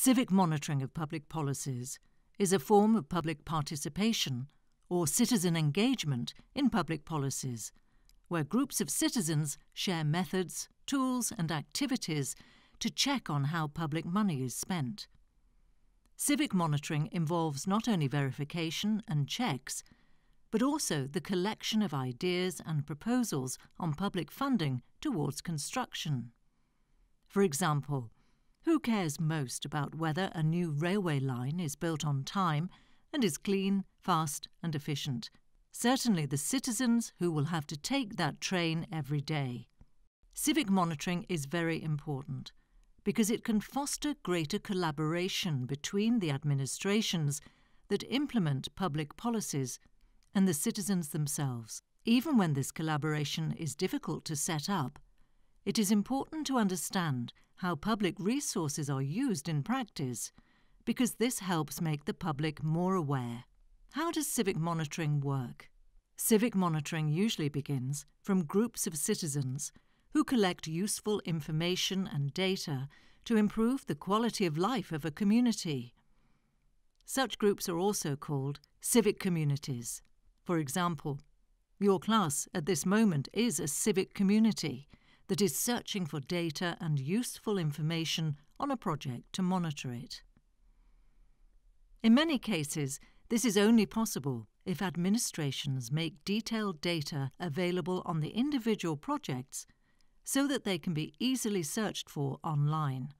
Civic monitoring of public policies is a form of public participation or citizen engagement in public policies, where groups of citizens share methods, tools and activities to check on how public money is spent. Civic monitoring involves not only verification and checks, but also the collection of ideas and proposals on public funding towards construction. For example, who cares most about whether a new railway line is built on time and is clean, fast and efficient? Certainly the citizens who will have to take that train every day. Civic monitoring is very important because it can foster greater collaboration between the administrations that implement public policies and the citizens themselves. Even when this collaboration is difficult to set up, it is important to understand how public resources are used in practice, because this helps make the public more aware. How does civic monitoring work? Civic monitoring usually begins from groups of citizens who collect useful information and data to improve the quality of life of a community. Such groups are also called civic communities. For example, your class at this moment is a civic community that is searching for data and useful information on a project to monitor it. In many cases, this is only possible if administrations make detailed data available on the individual projects so that they can be easily searched for online.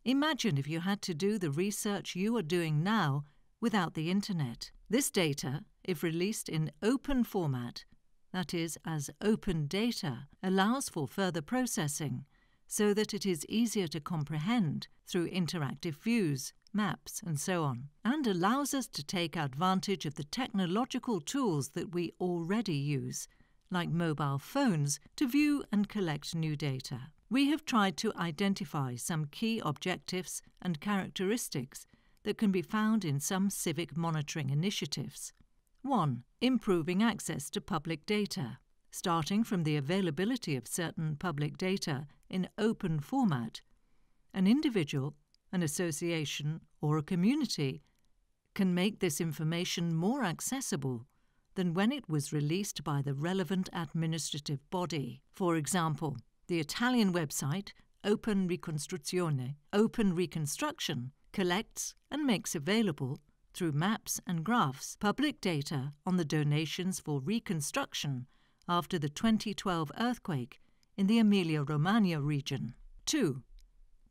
Imagine if you had to do the research you are doing now without the internet. This data, if released in open format, that is, as open data, allows for further processing so that it is easier to comprehend through interactive views, maps and so on, and allows us to take advantage of the technological tools that we already use, like mobile phones, to view and collect new data. We have tried to identify some key objectives and characteristics that can be found in some civic monitoring initiatives. 1. Improving access to public data. Starting from the availability of certain public data in open format, an individual, an association, or a community can make this information more accessible than when it was released by the relevant administrative body. For example, the Italian website Open Ricostruzione, Open Reconstruction, collects and makes available through maps and graphs public data on the donations for reconstruction after the 2012 earthquake in the Emilia-Romagna region. 2.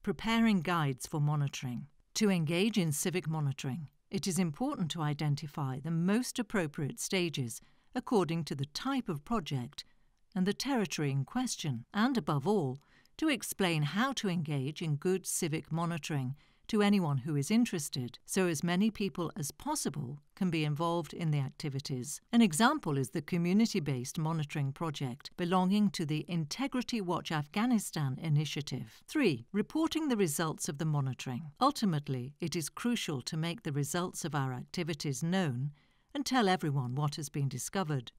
Preparing guides for monitoring. To engage in civic monitoring, it is important to identify the most appropriate stages according to the type of project and the territory in question, and above all, to explain how to engage in good civic monitoring to anyone who is interested, so as many people as possible can be involved in the activities. An example is the community-based monitoring project belonging to the Integrity Watch Afghanistan initiative. 3. Reporting the results of the monitoring. Ultimately, it is crucial to make the results of our activities known and tell everyone what has been discovered,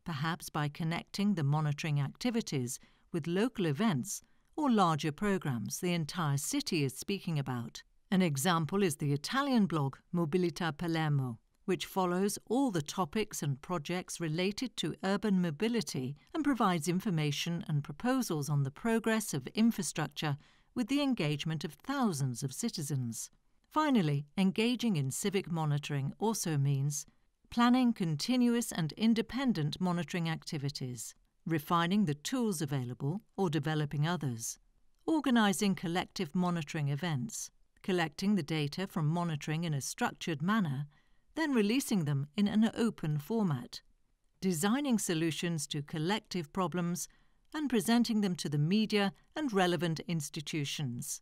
perhaps by connecting the monitoring activities with local events or larger programs the entire city is speaking about. An example is the Italian blog Mobilità Palermo, which follows all the topics and projects related to urban mobility and provides information and proposals on the progress of infrastructure with the engagement of thousands of citizens. Finally, engaging in civic monitoring also means planning continuous and independent monitoring activities, refining the tools available or developing others, organising collective monitoring events, collecting the data from monitoring in a structured manner, then releasing them in an open format, designing solutions to collective problems and presenting them to the media and relevant institutions.